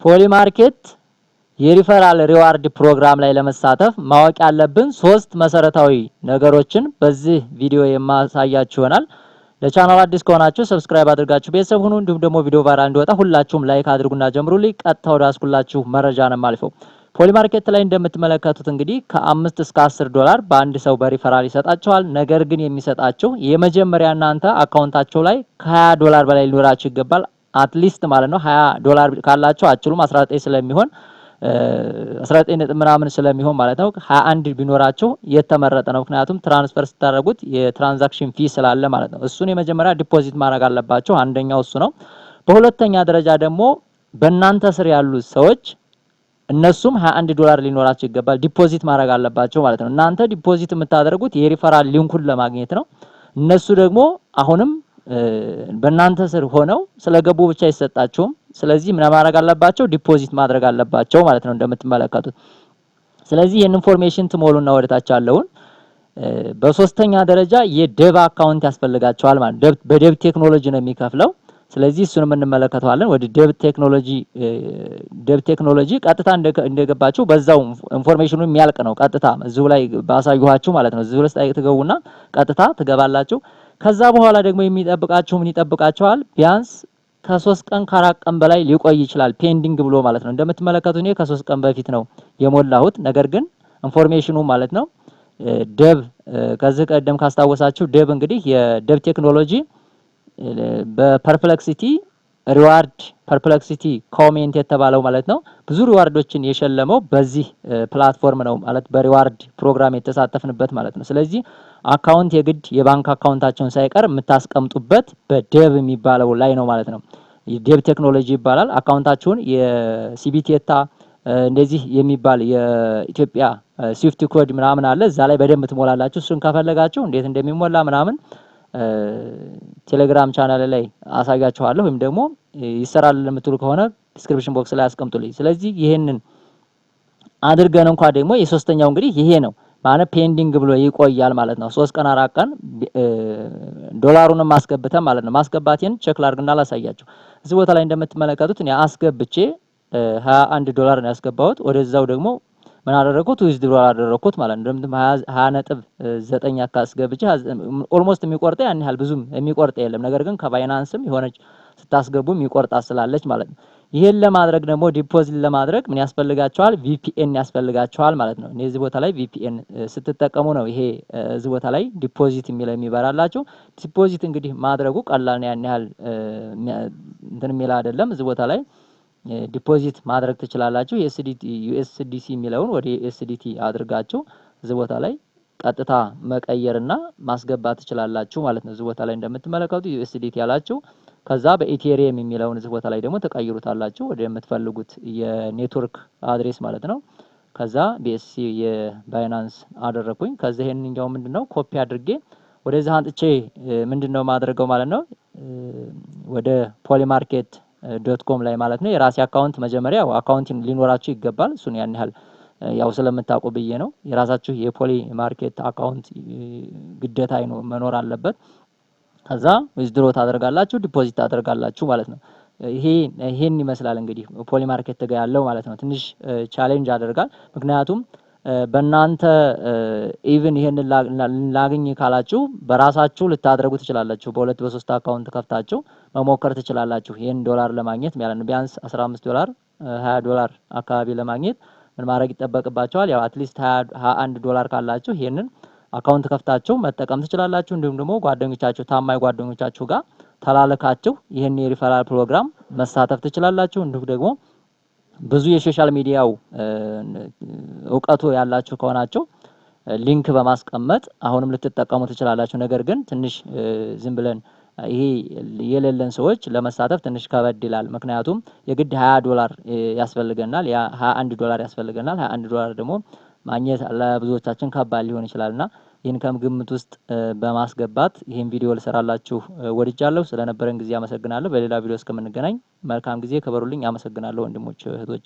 ፖሊ ማርኬት የሪፈራል ሪዋርድ ፕሮግራም ላይ ለመሳተፍ ማወቅ ያለብን 3 መሰረታዊ ነገሮችን በዚህ ቪዲዮ የማሳያችሁ ይሆናል። ለቻናሉ አዲስ ከሆናችሁ ሰብስክራይብ አድርጋችሁ ቤተሰብ ሁኑ። እንዲሁም ደግሞ ቪዲዮ ቫይራል እንዲወጣ ሁላችሁም ላይክ አድርጉና ጀምሩልኝ። ቀጥታ ወደ አስኩላችሁ መረጃ ነው የማልፈው። ፖሊ ማርኬት ላይ እንደምትመለከቱት እንግዲህ ከ5 እስከ 10 ዶላር በአንድ ሰው በሪፈራል ይሰጣቸዋል። ነገር ግን የሚሰጣችሁ የመጀመሪያ እናንተ አካውንታችሁ ላይ ከ20 ዶላር በላይ ሊኖራችሁ ይገባል። አትሊስት ማለት ነው 20 ዶላር ካላችሁ አችሉም 19 ስለሚሆን 19 ነጥብ ምናምን ስለሚሆን ማለት ነው 21 ቢኖራችሁ የተመረጠ ነው። ምክንያቱም ትራንስፈር ስታደርጉት የትራንዛክሽን ፊ ስላለ ማለት ነው። እሱን የመጀመሪያ ዲፖዚት ማድረግ አለባችሁ። አንደኛው እሱ ነው። በሁለተኛ ደረጃ ደግሞ በእናንተ ስር ያሉት ሰዎች እነሱም 21 ዶላር ሊኖራቸው ይገባል። ዲፖዚት ማድረግ አለባቸው ማለት ነው። እናንተ ዲፖዚት የምታደርጉት የሪፈራል ሊንኩን ለማግኘት ነው። እነሱ ደግሞ አሁንም በእናንተ ስር ሆነው ስለገቡ ብቻ አይሰጣቸውም። ስለዚህ ምን ማድረግ አለባቸው? ዲፖዚት ማድረግ አለባቸው ማለት ነው እንደምትመለከቱት። ስለዚህ ይሄን ኢንፎርሜሽን ትሞሉና ወደታች አለውን። በሶስተኛ ደረጃ የደብ አካውንት ያስፈልጋቸዋል ማለት ነው። በደብ ቴክኖሎጂ ነው የሚከፍለው። ስለዚህ እሱንም እንመለከተዋለን። ወደ ደብ ቴክኖሎጂ ቀጥታ እንደገባችሁ በዛው ኢንፎርሜሽኑ የሚያልቅ ነው። ቀጥታ እዚሁ ላይ ባሳዩኋችሁ ማለት ነው። እዚሁ ላይ ትገቡና ቀጥታ ትገባላችሁ። ከዛ በኋላ ደግሞ የሚጠብቃችሁ ምን ይጠብቃችኋል? ቢያንስ ከ3 ቀን ከ4 ቀን በላይ ሊቆይ ይችላል ፔንዲንግ ብሎ ማለት ነው። እንደምትመለከቱት እኔ ከ3 ቀን በፊት ነው የሞላሁት። ነገር ግን ኢንፎርሜሽኑ ማለት ነው ደብ ከዚህ ቀደም ካስታወሳችሁ ደብ እንግዲህ የደብ ቴክኖሎጂ በፐርፕሌክሲቲ ሪዋርድ ፐርፕሌክሲቲ ኮሜንት የተባለው ማለት ነው ብዙ ሪዋርዶችን የሸለመው በዚህ ፕላትፎርም ነው ማለት በሪዋርድ ፕሮግራም የተሳተፍንበት ማለት ነው። ስለዚህ አካውንት የግድ የባንክ አካውንታቸውን ሳይቀር የምታስቀምጡበት በደብ የሚባለው ላይ ነው ማለት ነው። ደብ ቴክኖሎጂ ይባላል። አካውንታችሁን የሲቢቴታ እንደዚህ የሚባል የኢትዮጵያ ስዊፍት ኮድ ምናምን አለ። እዛ ላይ በደንብ ትሞላላችሁ። እሱን ከፈለጋችሁ እንዴት እንደሚሞላ ምናምን ቴሌግራም ቻናል ላይ አሳያችኋለሁ፣ ወይም ደግሞ ይሰራል ለምትሉ ከሆነ ዲስክሪፕሽን ቦክስ ላይ አስቀምጡልኝ። ስለዚህ ይሄንን አድርገን እንኳን ደግሞ የሶስተኛው እንግዲህ ይሄ ነው ማለት ፔንዲንግ ብሎ ይቆያል ማለት ነው። 3 ቀን 4 ቀን ዶላሩንም ማስገብተን ማለት ነው። ማስገባቴን ቼክ ላድርግና ላሳያችሁ። እዚህ ቦታ ላይ እንደምትመለከቱት እኔ አስገብቼ 21 ዶላር ነው ያስገባሁት። ወደዛው ደግሞ ምን አደረኩት? ዊዝድሮ አደረኩት ማለት ነው። እንደምትም 20.9 አካስገብቼ ኦልሞስት የሚቆርጠ ያን ያህል ብዙም የሚቆርጠ የለም። ነገር ግን ከባይናንስም የሆነች ስታስገቡ የሚቆርጣ ስላለች ማለት ነው። ይሄን ለማድረግ ደግሞ ዲፖዚት ለማድረግ ምን ያስፈልጋቸዋል? ቪፒኤን ያስፈልጋቸዋል ማለት ነው። እዚህ ቦታ ላይ ቪፒኤን ስትጠቀሙ ነው ይሄ እዚህ ቦታ ላይ ዲፖዚት የሚለው የሚበራላችሁ። ዲፖዚት እንግዲህ ማድረጉ ቀላል ነው፣ ያን ያህል እንትን የሚል አይደለም። እዚህ ቦታ ላይ ዲፖዚት ማድረግ ትችላላችሁ። ዩኤስዲሲ የሚለውን ወደ ዩኤስዲቲ አድርጋችሁ እዚህ ቦታ ላይ ቀጥታ መቀየርና ማስገባት ትችላላችሁ ማለት ነው። እዚህ ቦታ ላይ እንደምትመለከቱት ዩኤስዲቲ ያላችሁ ከዛ በኢቴሪየም የሚለውን እዚህ ቦታ ላይ ደግሞ ተቀይሩታላችሁ ወደ የምትፈልጉት የኔትወርክ አድሬስ ማለት ነው። ከዛ ቢኤስሲ የባይናንስ አደረኩኝ። ከዛ ይሄንኛው ምንድነው ኮፒ አድርጌ ወደዚህ አንጥቼ ምንድነው ማድረገው ማለት ነው ወደ polymarket.com ላይ ማለት ነው የራሴ አካውንት መጀመሪያ አካውንት ሊኖራችሁ ይገባል። እሱን ያን ያህል ያው ስለምታውቁ ብዬ ነው። የራሳችሁ የፖሊ ማርኬት አካውንት ግዴታ መኖር አለበት። ከዛ ዊዝድሮ ታደርጋላችሁ፣ ዲፖዚት ታደርጋላችሁ ማለት ነው። ይሄን ይመስላል እንግዲህ ፖሊ ማርኬት ጋር ያለው ማለት ነው። ትንሽ ቻሌንጅ ያደርጋል። ምክንያቱም በእናንተ ኢቭን ይሄን ላግኝ ካላችሁ በራሳችሁ ልታደርጉ ትችላላችሁ። በ2 በ3 አካውንት ከፍታችሁ መሞከር ትችላላችሁ። ይሄን ዶላር ለማግኘት ማለት ነው። ቢያንስ 15 ዶላር 20 ዶላር አካባቢ ለማግኘት ምን ማድረግ ይጠበቅባችኋል? ያው አትሊስት 21 ዶላር ካላችሁ ይሄንን አካውንት ከፍታችሁ መጠቀም ትችላላችሁ። እንዲሁም ደግሞ ጓደኞቻችሁ ታማኝ ጓደኞቻችሁ ጋር ተላልካችሁ ይሄን የሪፈራል ፕሮግራም መሳተፍ ትችላላችሁ። እንዲሁም ደግሞ ብዙ የሶሻል ሚዲያው እውቀቱ ያላችሁ ከሆናችሁ ሊንክ በማስቀመጥ አሁንም ልትጠቀሙ ትችላላችሁ። ነገር ግን ትንሽ ዝም ብለን ይሄ የሌለን ሰዎች ለመሳተፍ ትንሽ ከበድ ይላል። ምክንያቱም የግድ 20 ዶላር ያስፈልገናል፣ ያ 21 ዶላር ያስፈልገናል። 21 ዶላር ደግሞ ማግኘት ለብዙዎቻችን ከባድ ሊሆን ይችላልና ይህን ከግምት ውስጥ በማስገባት ይህን ቪዲዮ ልሰራላችሁ ወድጃለሁ። ስለነበረን ጊዜ አመሰግናለሁ። በሌላ ቪዲዮ እስከምንገናኝ መልካም ጊዜ፣ ክበሩልኝ። አመሰግናለሁ ወንድሞች እህቶች።